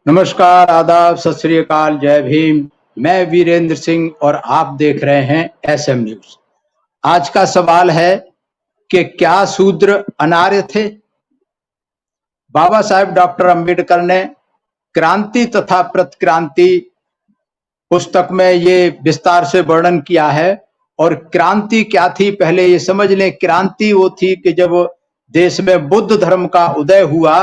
नमस्कार, आदाब, सत श्री अकाल, जय भीम। मैं वीरेंद्र सिंह और आप देख रहे हैं एसएम न्यूज। आज का सवाल है कि क्या शूद्र अनार्य थे? बाबा साहेब डॉक्टर अंबेडकर ने क्रांति तथा प्रतिक्रांति पुस्तक में ये विस्तार से वर्णन किया है। और क्रांति क्या थी पहले ये समझ लें। क्रांति वो थी कि जब देश में बुद्ध धर्म का उदय हुआ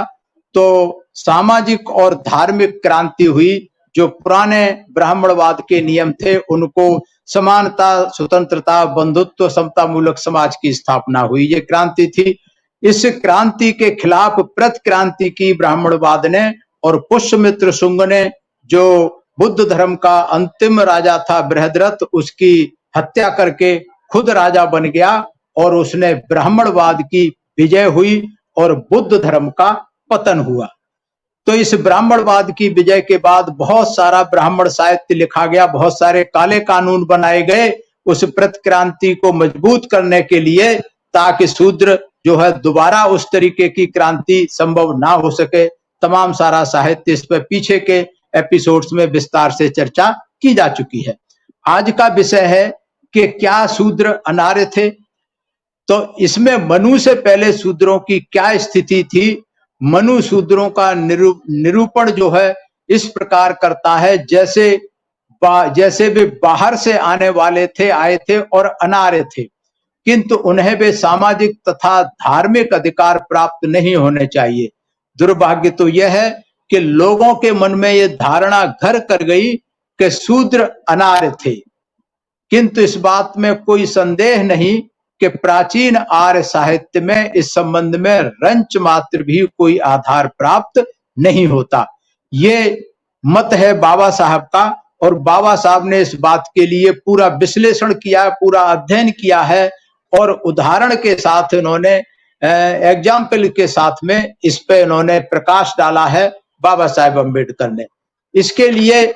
तो सामाजिक और धार्मिक क्रांति हुई। जो पुराने ब्राह्मणवाद के नियम थे उनको समानता, स्वतंत्रता, बंधुत्व, समता मूलक समाज की स्थापना हुई, ये क्रांति थी। इस क्रांति के खिलाफ प्रतिक्रांति की ब्राह्मणवाद ने और पुष्यमित्र शुंग ने, जो बुद्ध धर्म का अंतिम राजा था बृहद्रथ, उसकी हत्या करके खुद राजा बन गया और उसने ब्राह्मणवाद की विजय हुई और बुद्ध धर्म का पतन हुआ। तो इस ब्राह्मणवाद की विजय के बाद बहुत सारा ब्राह्मण साहित्य लिखा गया, बहुत सारे काले कानून बनाए गए उस प्रतिक्रांति को मजबूत करने के लिए, ताकि शूद्र जो है दोबारा उस तरीके की क्रांति संभव ना हो सके। तमाम सारा साहित्य इस पर पीछे के एपिसोड्स में विस्तार से चर्चा की जा चुकी है। आज का विषय है कि क्या शूद्र अनार्य थे। तो इसमें मनु से पहले शूद्रों की क्या स्थिति थी। मनु शूद्रों का निरूपण जो है इस प्रकार करता है, जैसे वे बाहर से आए थे और अनार्य थे, किंतु उन्हें वे सामाजिक तथा धार्मिक अधिकार प्राप्त नहीं होने चाहिए। दुर्भाग्य तो यह है कि लोगों के मन में यह धारणा घर कर गई कि शूद्र अनार्य थे, किंतु इस बात में कोई संदेह नहीं कि प्राचीन आर्य साहित्य में इस संबंध में रंच मात्र भी कोई आधार प्राप्त नहीं होता। ये मत है बाबा साहब का, और बाबा साहब ने इस बात के लिए पूरा विश्लेषण किया, पूरा अध्ययन किया है और उदाहरण के साथ इन्होंने एग्जाम्पल के साथ में इस पे इन्होंने प्रकाश डाला है बाबा साहेब अम्बेडकर ने। इसके लिए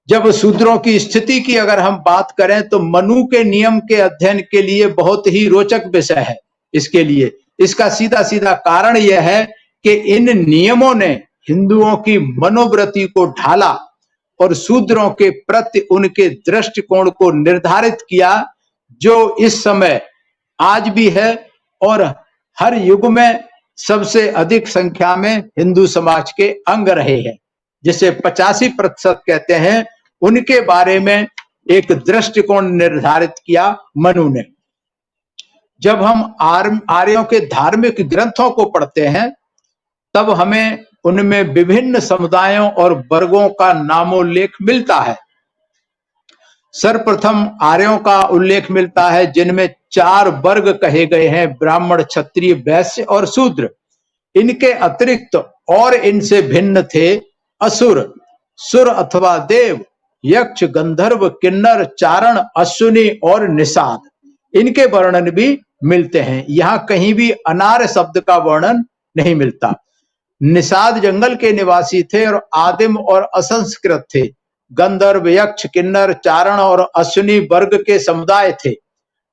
जब शूद्रों की स्थिति की अगर हम बात करें तो मनु के नियम के अध्ययन के लिए बहुत ही रोचक विषय है। इसके लिए इसका सीधा सीधा कारण यह है कि इन नियमों ने हिंदुओं की मनोवृत्ति को ढाला और शूद्रों के प्रति उनके दृष्टिकोण को निर्धारित किया, जो इस समय आज भी है और हर युग में सबसे अधिक संख्या में हिंदू समाज के अंग रहे हैं, जिसे 85% कहते हैं। उनके बारे में एक दृष्टिकोण निर्धारित किया मनु ने। जब हम आर्यों के धार्मिक ग्रंथों को पढ़ते हैं तब हमें उनमें विभिन्न समुदायों और वर्गों का नामोल्लेख मिलता है। सर्वप्रथम आर्यों का उल्लेख मिलता है जिनमें 4 वर्ग कहे गए हैं, ब्राह्मण, क्षत्रिय, वैश्य और शूद्र। इनके अतिरिक्त और इनसे भिन्न थे असुर, सुर अथवा देव, यक्ष, गंधर्व, किन्नर, चारण, अश्विनी और निषाद। इनके वर्णन भी मिलते हैं। यहाँ कहीं भी अनार्य शब्द का वर्णन नहीं मिलता। निषाद जंगल के निवासी थे और आदिम और असंस्कृत थे। गंधर्व, यक्ष, किन्नर, चारण और अश्विनी वर्ग के समुदाय थे।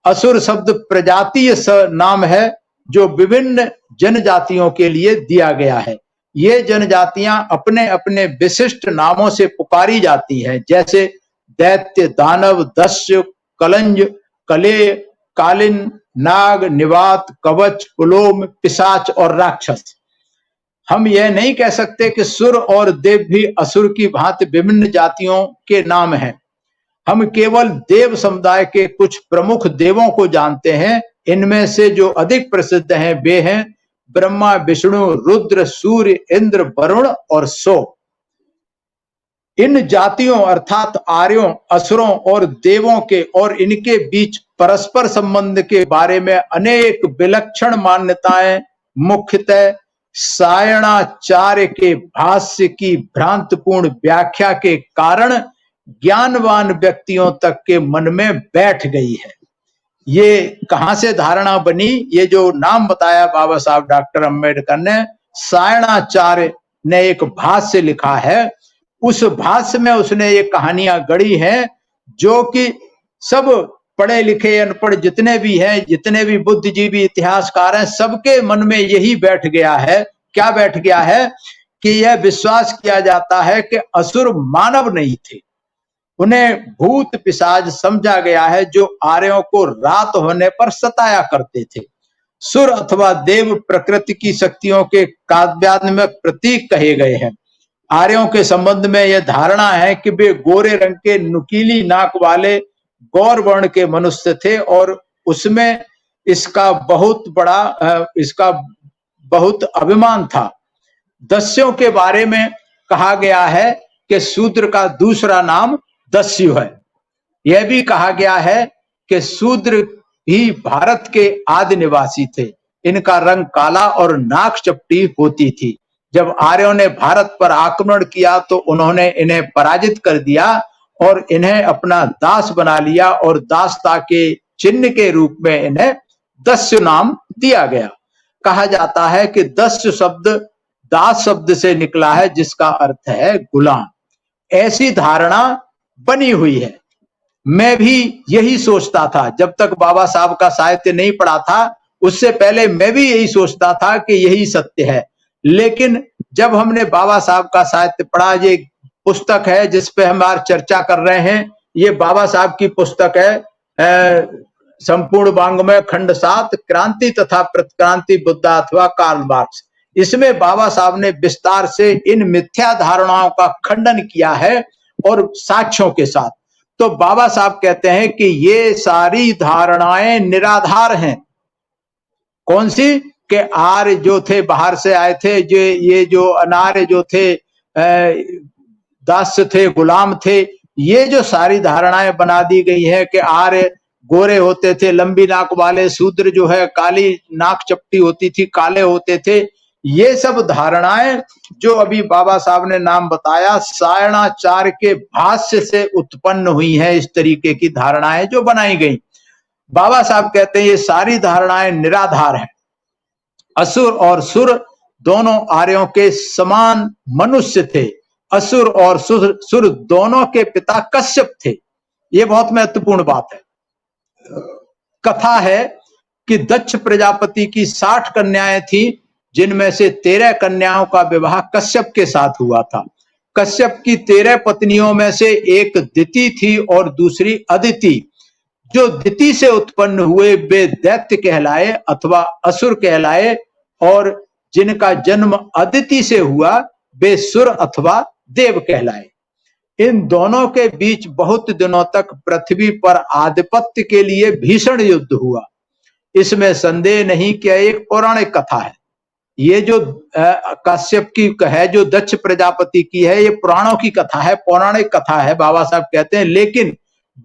असुर शब्द प्रजातीय नाम है जो विभिन्न जनजातियों के लिए दिया गया है। ये जनजातियां अपने अपने विशिष्ट नामों से पुकारी जाती हैं, जैसे दैत्य, दानव, दस्यु, कलंज, कलेय, कालिन, नाग, निवात, कवच, पुलोम, पिशाच और राक्षस। हम यह नहीं कह सकते कि सुर और देव भी असुर की भांति विभिन्न जातियों के नाम हैं। हम केवल देव समुदाय के कुछ प्रमुख देवों को जानते हैं। इनमें से जो अधिक प्रसिद्ध हैं वे हैं ब्रह्मा, विष्णु, रुद्र, सूर्य, इंद्र, वरुण और सो। इन जातियों अर्थात आर्यों, असुरों और देवों के और इनके बीच परस्पर संबंध के बारे में अनेक विलक्षण मान्यताएं मुख्यतः सायणाचार्य के भाष्य की भ्रांतपूर्ण व्याख्या के कारण ज्ञानवान व्यक्तियों तक के मन में बैठ गई है। ये कहां से धारणा बनी? ये जो नाम बताया बाबा साहब डॉक्टर अंबेडकर ने, सायणाचार्य ने एक भाष्य लिखा है। उस भाष्य में उसने ये कहानियां गढ़ी हैं जो कि सब पढ़े लिखे अनपढ़ जितने भी हैं, जितने भी बुद्धिजीवी इतिहासकार हैं, सबके मन में यही बैठ गया है। क्या बैठ गया है कि यह विश्वास किया जाता है कि असुर मानव नहीं थे, उन्हें भूत पिशाच समझा गया है जो आर्यों को रात होने पर सताया करते थे। सुर अथवा देव प्रकृति की शक्तियों के काव्यात्मक प्रतीक कहे गए हैं। आर्यों के संबंध में यह धारणा है कि वे गोरे रंग के नुकीली नाक वाले गौर वर्ण के मनुष्य थे और उसमें इसका बहुत अभिमान था। दस्युओं के बारे में कहा गया है कि शूद्र का दूसरा नाम दस्यु है। यह भी कहा गया है कि शूद्र भी भारत के आदि निवासी थे। इनका रंग काला और नाक चपटी होती थी। जब आर्यों ने भारत पर आक्रमण किया तो उन्होंने इन्हें पराजित कर दिया और इन्हें अपना दास बना लिया और दासता के चिन्ह के रूप में इन्हें दस्यु नाम दिया गया। कहा जाता है कि दस्यु शब्द दास शब्द से निकला है जिसका अर्थ है गुलाम। ऐसी धारणा बनी हुई है। मैं भी यही सोचता था जब तक बाबा साहब का साहित्य नहीं पढ़ा था, उससे पहले मैं भी यही सोचता था कि यही सत्य है। लेकिन जब हमने बाबा साहब का साहित्य पढ़ा, ये पुस्तक है जिस पे हम आज चर्चा कर रहे हैं, ये बाबा साहब की पुस्तक है संपूर्ण वाङ्मय खंड 7 क्रांति तथा प्रतिक्रांति बुद्धा अथवा कार्ल मार्क्स। इसमें बाबा साहब ने विस्तार से इन मिथ्या धारणाओं का खंडन किया है और साक्ष्यों के साथ। तो बाबा साहब कहते हैं कि ये सारी धारणाएं निराधार हैं। कौन सी? कि आर्य जो थे बाहर से आए थे, ये जो अनार्य जो थे, दास थे, गुलाम थे, ये जो सारी धारणाएं बना दी गई है कि आर्य गोरे होते थे, लंबी नाक वाले, शूद्र जो है काली नाक चपटी होती थी, काले होते थे, ये सब धारणाएं जो अभी बाबा साहब ने नाम बताया सायणाचार्य के भाष्य से उत्पन्न हुई हैं। इस तरीके की धारणाएं जो बनाई गई, बाबा साहब कहते हैं ये सारी धारणाएं निराधार हैं। असुर और सुर दोनों आर्यों के समान मनुष्य थे। असुर और सुर दोनों के पिता कश्यप थे। ये बहुत महत्वपूर्ण बात है। कथा है कि दक्ष प्रजापति की 60 कन्याएं थी, जिनमें से 13 कन्याओं का विवाह कश्यप के साथ हुआ था। कश्यप की 13 पत्नियों में से एक दिति थी और दूसरी अदिति। जो दिति से उत्पन्न हुए वे दैत्य कहलाए अथवा असुर कहलाए, और जिनका जन्म अदिति से हुआ वे सुर अथवा देव कहलाए। इन दोनों के बीच बहुत दिनों तक पृथ्वी पर आधिपत्य के लिए भीषण युद्ध हुआ। इसमें संदेह नहीं कि एक पौराणिक कथा है। ये जो कश्यप की है, जो दक्ष प्रजापति की है, ये पुराणों की कथा है, पौराणिक कथा है, बाबा साहब कहते हैं। लेकिन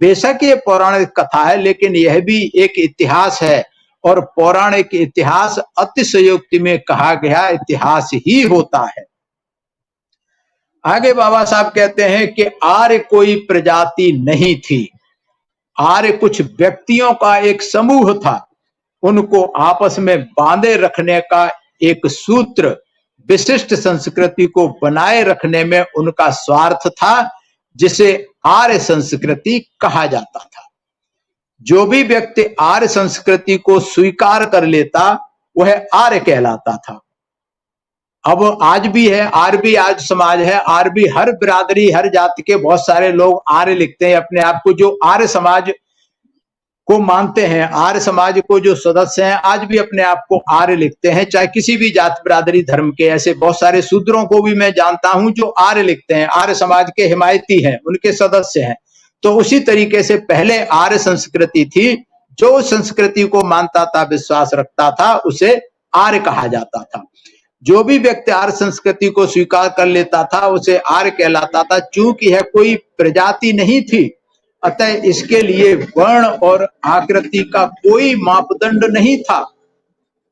बेशक ये पौराणिक कथा है, लेकिन यह भी एक इतिहास है, और पौराणिक इतिहास अतिशयोक्ति में कहा गया इतिहास ही होता है। आगे बाबा साहब कहते हैं कि आर्य कोई प्रजाति नहीं थी। आर्य कुछ व्यक्तियों का एक समूह था। उनको आपस में बांधे रखने का एक सूत्र, विशिष्ट संस्कृति को बनाए रखने में उनका स्वार्थ था, जिसे आर्य संस्कृति कहा जाता था। जो भी व्यक्ति आर्य संस्कृति को स्वीकार कर लेता वह आर्य कहलाता था। अब आज भी है, आर्य भी आज समाज है, आर्य भी हर बिरादरी, हर जाति के बहुत सारे लोग आर्य लिखते हैं अपने आप को, जो आर्य समाज को मानते हैं। आर्य समाज को जो सदस्य हैं आज भी अपने आप को आर्य लिखते हैं, चाहे किसी भी जाति बिरादरी धर्म के। ऐसे बहुत सारे शूद्रों को भी मैं जानता हूं जो आर्य लिखते हैं, आर्य समाज के हिमायती हैं, उनके सदस्य हैं। तो उसी तरीके से पहले आर्य संस्कृति थी। जो संस्कृति को मानता था, विश्वास रखता था, उसे आर्य कहा जाता था। जो भी व्यक्ति आर्य संस्कृति को स्वीकार कर लेता था उसे आर्य कहलाता था। चूंकि यह कोई प्रजाति नहीं थी, अतः इसके लिए वर्ण और आकृति का कोई मापदंड नहीं था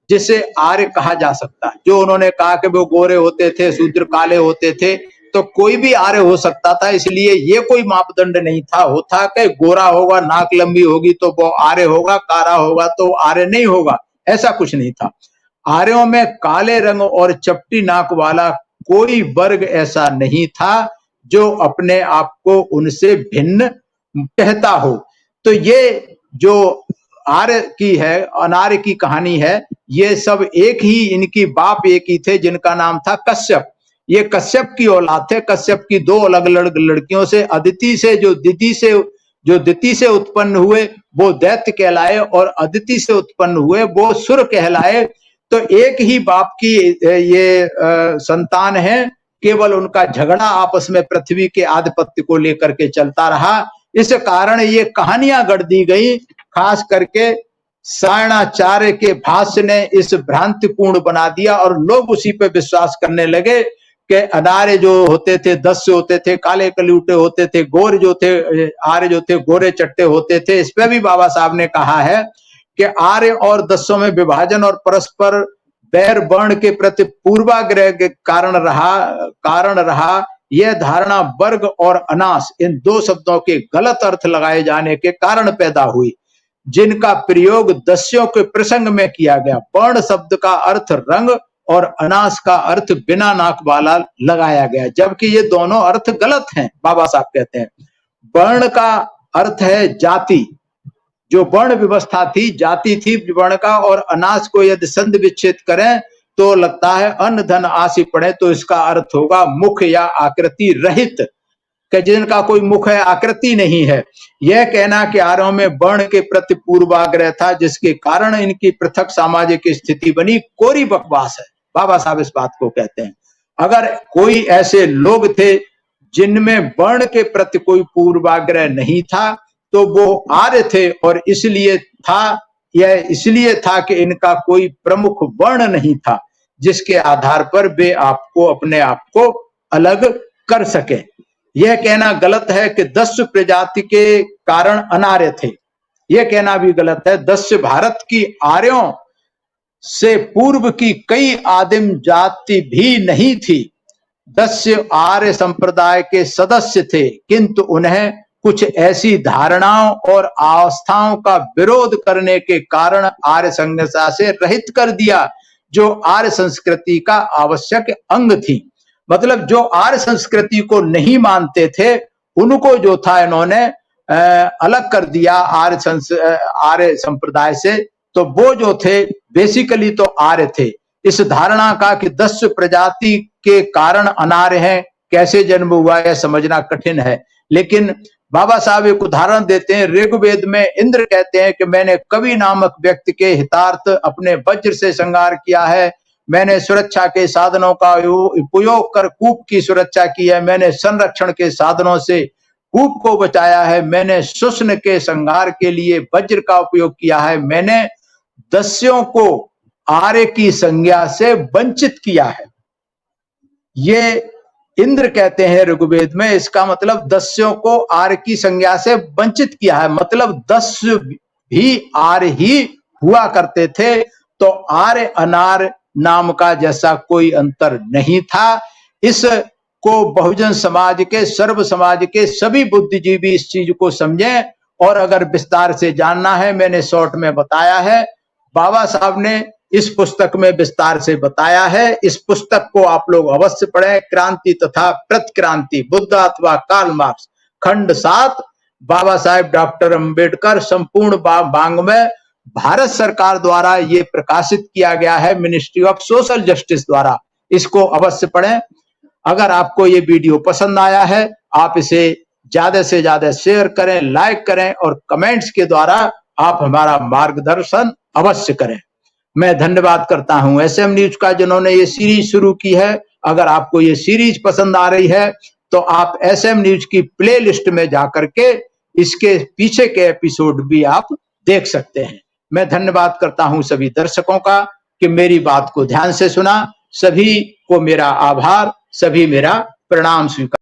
जिसे आर्य कहा जा सकता है। जो उन्होंने कहा कि वो गोरे होते थे, शूद्र काले होते थे, तो कोई भी आर्य हो सकता था। इसलिए ये कोई मापदंड नहीं था। होता कि गोरा होगा, नाक लंबी होगी तो वो आर्य होगा, काला होगा तो आर्य नहीं होगा, ऐसा कुछ नहीं था। आर्यों में काले रंग और चपटी नाक वाला कोई वर्ग ऐसा नहीं था जो अपने आप को उनसे भिन्न कहता हो। तो ये जो आर्य की है, अनार्य की कहानी है, ये सब एक ही, इनकी बाप एक ही थे जिनका नाम था कश्यप। ये कश्यप की औलाद थे। कश्यप की दो अलग अलग लड़कियों से, अदिति से जो दिति से उत्पन्न हुए वो दैत्य कहलाए, और अदिति से उत्पन्न हुए वो सुर कहलाए। तो एक ही बाप की ये संतान है, केवल उनका झगड़ा आपस में पृथ्वी के आधिपत्य को लेकर के चलता रहा। इस कारण ये कहानियां गढ़ दी गई, खास करके सायणाचार्य के भाष्य ने इस भ्रांतिपूर्ण बना दिया और लोग उसी पे विश्वास करने लगे कि अनार्य जो होते थे दस्यु होते थे, काले कलूटे होते थे, गोर जो थे आर्य जो थे गोरे चट्टे होते थे। इस पे भी बाबा साहब ने कहा है कि आर्य और दस्यों में विभाजन और परस्पर बैर वर्ण के प्रति पूर्वाग्रह के कारण रहा। यह धारणा वर्ग और अनास इन दो शब्दों के गलत अर्थ लगाए जाने के कारण पैदा हुई, जिनका प्रयोग दस्यों के प्रसंग में किया गया। वर्ण शब्द का अर्थ रंग और अनास का अर्थ बिना नाक वाला लगाया गया, जबकि ये दोनों अर्थ गलत हैं। बाबा साहब कहते हैं वर्ण का अर्थ है जाति, जो वर्ण व्यवस्था थी, जाति थी वर्ण का, और अनास को यदि संधि विच्छेद करें तो लगता है अन्न धन आसी पड़े, तो इसका अर्थ होगा मुख या आकृति रहित, कि जिनका कोई मुख है, आकृति नहीं है। यह कहना कि आर्यों में वर्ण के प्रति पूर्वाग्रह था, जिसके कारण इनकी पृथक सामाजिक स्थिति बनी, कोरी बकवास है। बाबा साहब इस बात को कहते हैं। अगर कोई ऐसे लोग थे जिनमें वर्ण के प्रति कोई पूर्वाग्रह नहीं था तो वो आर्य थे, और इसलिए था कि इनका कोई प्रमुख वर्ण नहीं था जिसके आधार पर वे आपको अपने आप को अलग कर सके। यह कहना गलत है कि दस्यु प्रजाति के कारण अनार्य थे। यह कहना भी गलत है। दस्यु भारत की आर्यों से पूर्व की कई आदिम जाति भी नहीं थी। दस्यु आर्य संप्रदाय के सदस्य थे, किंतु उन्हें कुछ ऐसी धारणाओं और अवस्थाओं का विरोध करने के कारण आर्य संहिता से रहित कर दिया, जो आर्य संस्कृति का आवश्यक अंग थी। मतलब जो आर्य संस्कृति को नहीं मानते थे उनको जो था इन्होंने अलग कर दिया आर्य संप्रदाय से। तो वो जो थे बेसिकली तो आर्य थे। इस धारणा का कि दस्यु प्रजाति के कारण अनार्य हैं, कैसे जन्म हुआ यह समझना कठिन है। लेकिन बाबा साहब एक उदाहरण देते हैं। ऋग्वेद में इंद्र कहते हैं कि मैंने कवि नामक व्यक्ति के हितार्थ अपने वज्र से श्रृंगार किया है, मैंने सुरक्षा के साधनों का उपयोग कर कूप की सुरक्षा की है, मैंने संरक्षण के साधनों से कूप को बचाया है, मैंने शुष्ण के संहार के लिए वज्र का उपयोग किया है, मैंने दस्यों को आर्य की संज्ञा से वंचित किया है। ये इंद्र कहते हैं ऋग्वेद में। इसका मतलब दस्यों को आर्य की संज्ञा से वंचित किया है, मतलब दस्यु भी आर्य ही हुआ करते थे। तो आर्य अनार्य नाम का जैसा कोई अंतर नहीं था। इसको बहुजन समाज के, सर्व समाज के सभी बुद्धिजीवी इस चीज को समझें। और अगर विस्तार से जानना है, मैंने शॉर्ट में बताया है, बाबा साहब ने इस पुस्तक में विस्तार से बताया है। इस पुस्तक को आप लोग अवश्य पढ़ें। क्रांति तथा प्रतिक्रांति, बुद्ध अथवा कार्ल मार्क्स, खंड 7, बाबा साहेब डॉक्टर अंबेडकर, संपूर्ण वाङ्मय, भारत सरकार द्वारा ये प्रकाशित किया गया है, मिनिस्ट्री ऑफ सोशल जस्टिस द्वारा। इसको अवश्य पढ़ें। अगर आपको ये वीडियो पसंद आया है, आप इसे ज्यादा से ज्यादा शेयर करें, लाइक करें, और कमेंट्स के द्वारा आप हमारा मार्गदर्शन अवश्य करें। मैं धन्यवाद करता हूं एसएम न्यूज का, जिन्होंने ये सीरीज शुरू की है। अगर आपको ये सीरीज पसंद आ रही है तो आप एसएम न्यूज की प्लेलिस्ट में जाकर के इसके पीछे के एपिसोड भी आप देख सकते हैं। मैं धन्यवाद करता हूं सभी दर्शकों का कि मेरी बात को ध्यान से सुना। सभी को मेरा आभार, सभी मेरा प्रणाम स्वीकार।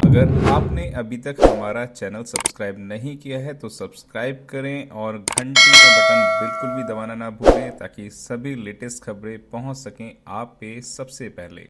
अगर आपने अभी तक हमारा चैनल सब्सक्राइब नहीं किया है तो सब्सक्राइब करें और घंटी का बटन बिल्कुल भी दबाना ना भूलें, ताकि सभी लेटेस्ट खबरें पहुंच सकें आप पे सबसे पहले।